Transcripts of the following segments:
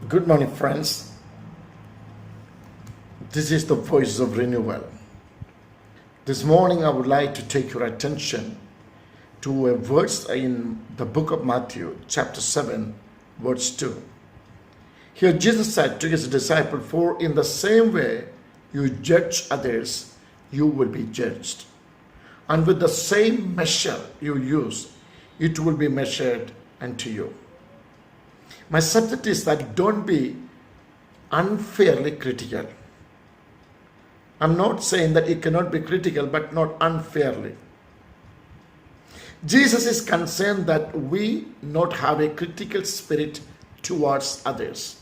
Good morning, friends. This is the voice of renewal. This morning, I would like to take your attention to a verse in the book of Matthew, chapter 7, verse 2. Here, Jesus said to his disciples, "For in the same way you judge others, you will be judged. And with the same measure you use, it will be measured unto you." My subject is that don't be unfairly critical. I'm not saying that you cannot be critical, but not unfairly. Jesus is concerned that we not have a critical spirit towards others,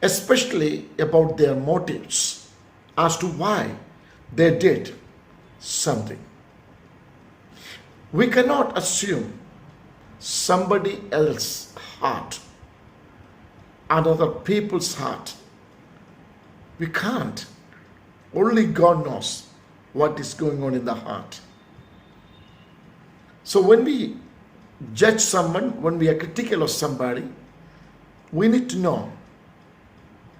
especially about their motives as to why they did something. We cannot assume somebody else's heart, another people's heart. We can't. Only God knows what is going on in the heart. So when we judge someone, when we are critical of somebody, we need to know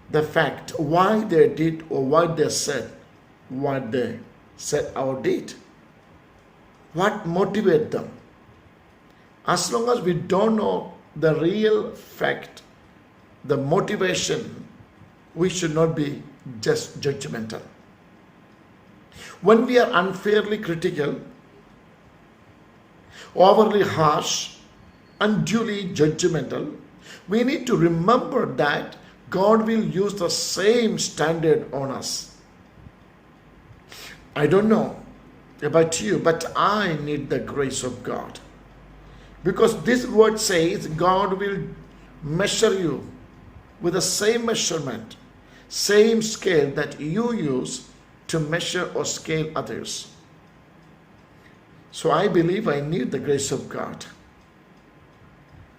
the fact why they did or what they said or did. What motivated them? As long as we don't know the real fact, the motivation, we should not be just judgmental. When we are unfairly critical, overly harsh, unduly judgmental, we need to remember that God will use the same standard on us. I don't know about you, but I need the grace of God. Because this word says God will measure you with the same measurement, same scale that you use to measure or scale others. So I believe I need the grace of God.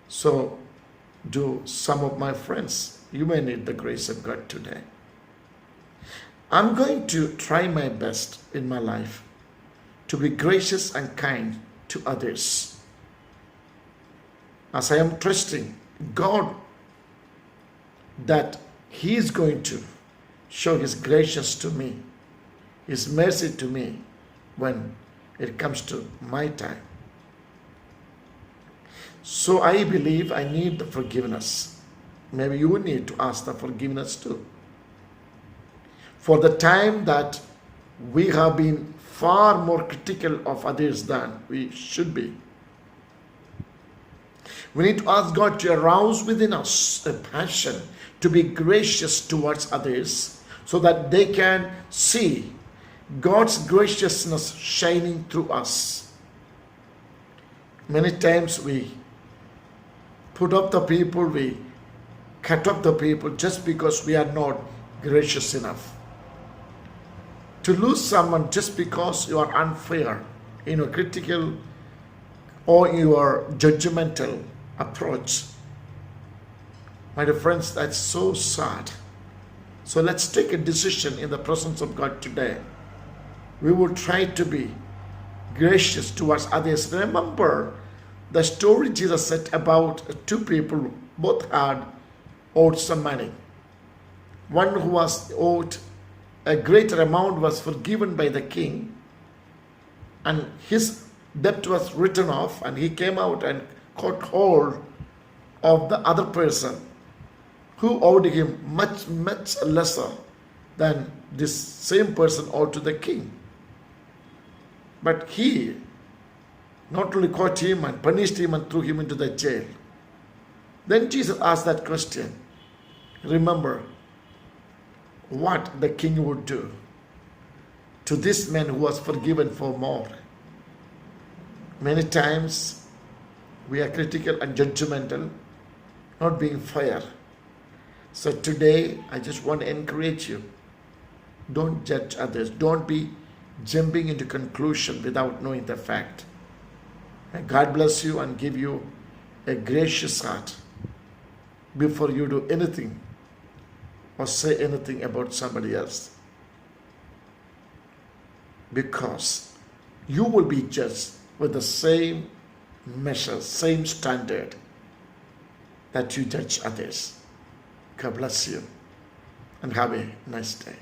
So do some of my friends. You may need the grace of God today. I'm going to try my best in my life to be gracious and kind to others, as I am trusting God that He is going to show His grace to me, His mercy to me when it comes to my time. So I believe I need the forgiveness. Maybe you need to ask the forgiveness too. For the time that we have been far more critical of others than we should be. We need to ask God to arouse within us a passion to be gracious towards others so that they can see God's graciousness shining through us. Many times we put up the people, we cut up the people just because we are not gracious enough. To lose someone just because you are unfair, critical, or you are judgmental approach. My dear friends, that's so sad. So let's take a decision in the presence of God today. We will try to be gracious towards others. Remember the story Jesus said about two people, both had owed some money. One who was owed a greater amount was forgiven by the king, and his debt was written off, and he came out and caught hold of the other person who owed him much, much lesser than this same person owed to the king. But he not only caught him and punished him and threw him into the jail. Then Jesus asked that question. Remember what the king would do to this man who was forgiven for more. Many times we are critical and judgmental, not being fair. So today, I just want to encourage you. Don't judge others. Don't be jumping into conclusion without knowing the fact. And God bless you and give you a gracious heart before you do anything or say anything about somebody else. Because you will be judged with the same measure, same standard. that you judge others. God bless you and have a nice day.